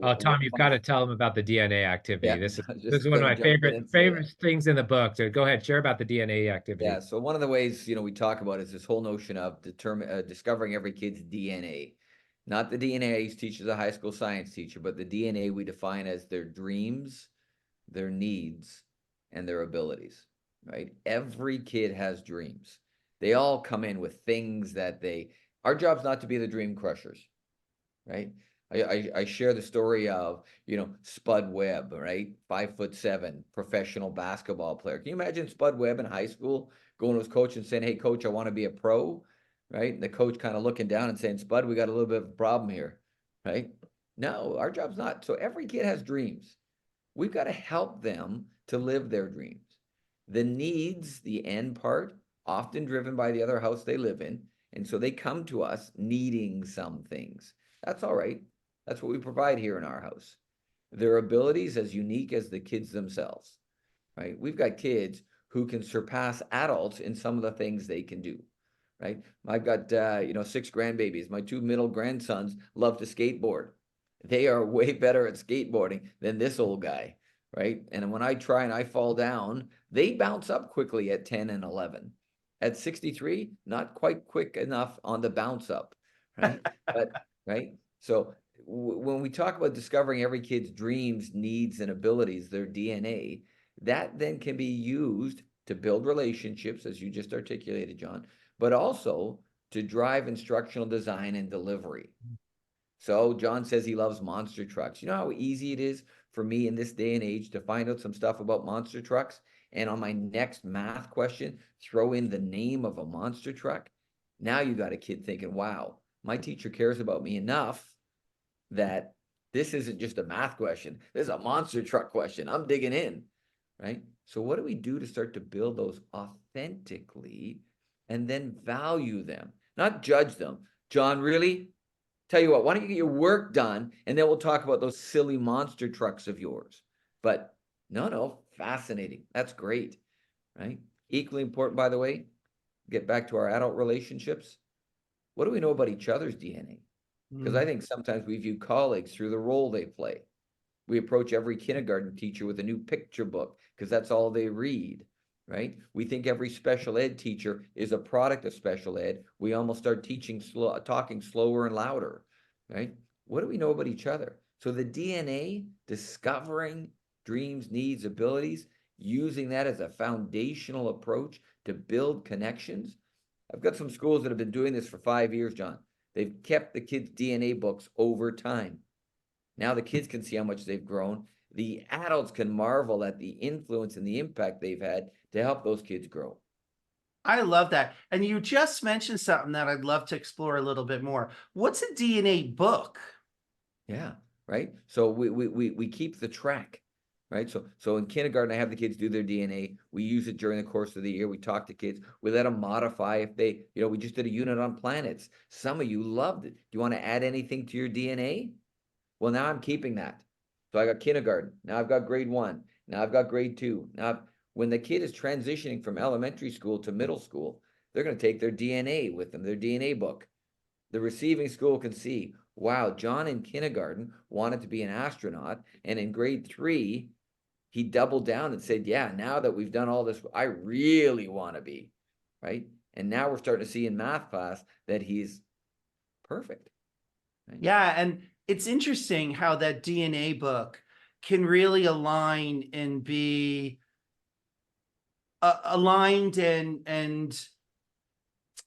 Oh, Tom, What you've got fun. to tell them about the DNA activity. Yeah, This is I was this is just one of going to my jump in favorite and say that. favorite things in the book. So go ahead, share about the DNA Yeah, activity. so one of the ways, we talk about is this whole notion of discovering every kid's DNA. Not the DNA I used to teach as a high school science teacher, but the DNA we define as their dreams, their needs, and their abilities, right? Every kid has dreams. They all come in with things that our job's not to be the dream crushers, right? I share the story of, Spud Webb, right? 5'7", professional basketball player. Can you imagine Spud Webb in high school going to his coach and saying, "Hey, coach, I want to be a pro," right? And the coach kind of looking down and saying, "Spud, we got a little bit of a problem here," right? No, our job's not. So every kid has dreams. We've got to help them to live their dreams. The needs, the end part, often driven by the other house they live in. And so they come to us needing some things. That's all right. That's what we provide here in our house. Their abilities as unique as the kids themselves, right? We've got kids who can surpass adults in some of the things they can do, right? I've got, 6 grandbabies. My 2 middle grandsons love to skateboard. They are way better at skateboarding than this old guy, right? And when I try and I fall down, they bounce up quickly at 10 and 11. At 63, not quite quick enough on the bounce up, right? But, right? So when we talk about discovering every kid's dreams, needs, and abilities, their DNA, that then can be used to build relationships, as you just articulated, John, but also to drive instructional design and delivery. So John says he loves monster trucks. You know how easy it is for me in this day and age to find out some stuff about monster trucks? And on my next math question, throw in the name of a monster truck. Now you got a kid thinking, wow, my teacher cares about me enough that this isn't just a math question. This is a monster truck question. I'm digging in, right? So what do we do to start to build those authentically and then value them, not judge them? John, really? Tell you what, why don't you get your work done and then we'll talk about those silly monster trucks of yours. But no, fascinating. That's great, right? Equally important, by the way, get back to our adult relationships. What do we know about each other's DNA? Because I Mm. think sometimes we view colleagues through the role they play. We approach every kindergarten teacher with a new picture book because that's all they read, right? We think every special ed teacher is a product of special ed. We almost start talking slower and louder, right? What do we know about each other? So the DNA, discovering dreams, needs, abilities, using that as a foundational approach to build connections. I've got some schools that have been doing this for 5 years, John. They've kept the kids' DNA books over time. Now the kids can see how much they've grown. The adults can marvel at the influence and the impact they've had to help those kids grow. I love that. And you just mentioned something that I'd love to explore a little bit more. What's a DNA book? Yeah, right. So we keep the track, right? So in kindergarten, I have the kids do their DNA. We use it during the course of the year. We talk to kids. We let them modify if they, we just did a unit on planets. Some of you loved it. Do you want to add anything to your DNA? Well, now I'm keeping that. So I got kindergarten. Now I've got grade 1. Now I've got grade 2. Now, when the kid is transitioning from elementary school to middle school, they're going to take their DNA with them, their DNA book. The receiving school can see, wow, John in kindergarten wanted to be an astronaut. And in grade 3, he doubled down and said, yeah, now that we've done all this, I really want to be, right? And now we're starting to see in math class that he's perfect. Right? Yeah, and it's interesting how that DNA book can really align and be aligned and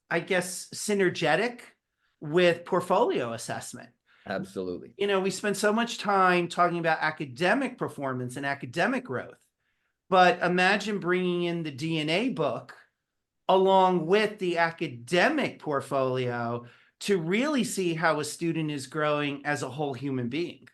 I guess synergetic with portfolio assessment. Absolutely. We spend so much time talking about academic performance and academic growth, but imagine bringing in the DNA book along with the academic portfolio to really see how a student is growing as a whole human being.